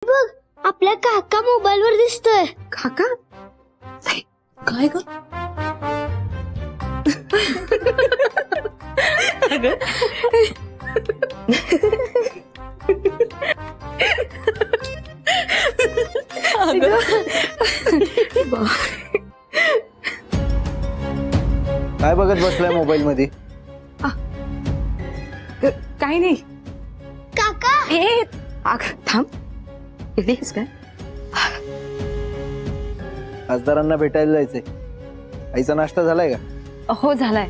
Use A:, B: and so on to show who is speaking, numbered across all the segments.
A: बघ आपल्या काका मोबाईल वर दिसतोय।
B: काका काय ग?
C: काय बघत बसलाय मोबाईल मध्ये?
B: काही नाही
A: काका
B: ए आग थांब इकडेस काय?
C: खासदारांना भेटायला जायचंय। आईचा नाश्ता झालाय का?
B: हो झालाय।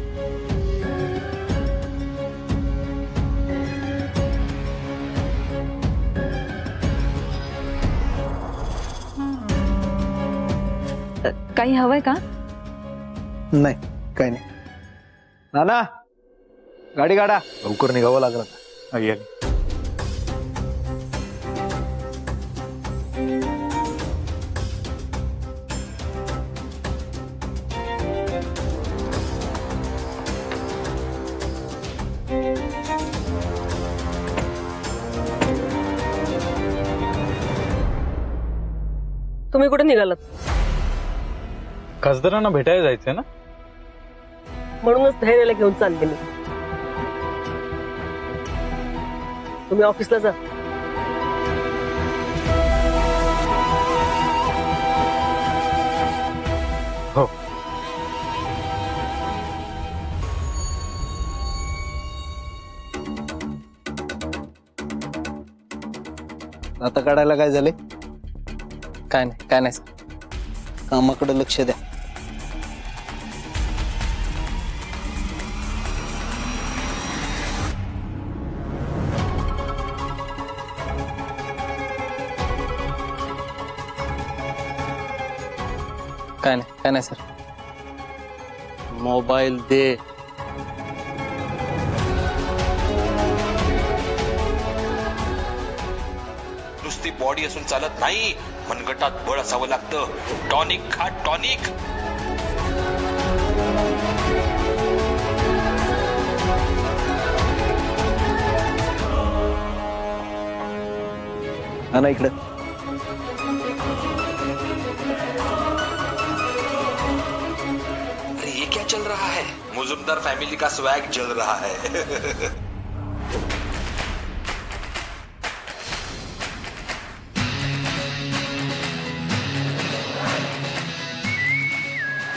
B: काही हवंय का?
C: नाही काही नाही। नाना गाडी काढा, लवकर निघावं लागलं।
D: तुम्ही कुठे निघालात?
E: खासदारांना भेटायला जायचंय ना,
D: म्हणूनच धैर्याला घेऊन चालले मी। तुम्ही ऑफिसला जा।
E: हो
C: आता काढायला काय झाले?
F: काय नाही सर।
C: कामाकडे लक्ष द्या।
F: काय नाही सर।
G: मोबाईल दे।
H: नुसती बॉडी असून चालत नाही, मनगटात बळ असावं लागतं। टॉनिक खा, टॉनिक।
C: ना इकडे
H: अरे ये क्या चल रहा है? मुजुमदार फैमिली का स्वैग चल रहा है।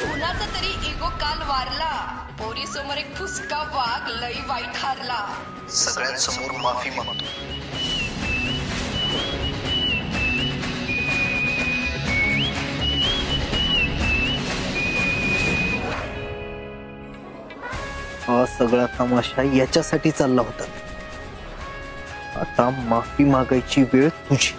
I: कुणाचा तरी इगो काल वारला, पोरी समोर एक फुसका वाघ लई वाईट हारला।
J: सगळ्यांसमोर माफी मागतो।
C: हा सगळा तमाशा याच्यासाठी चालला होता। आता माफी मागायची वेळ तुझी।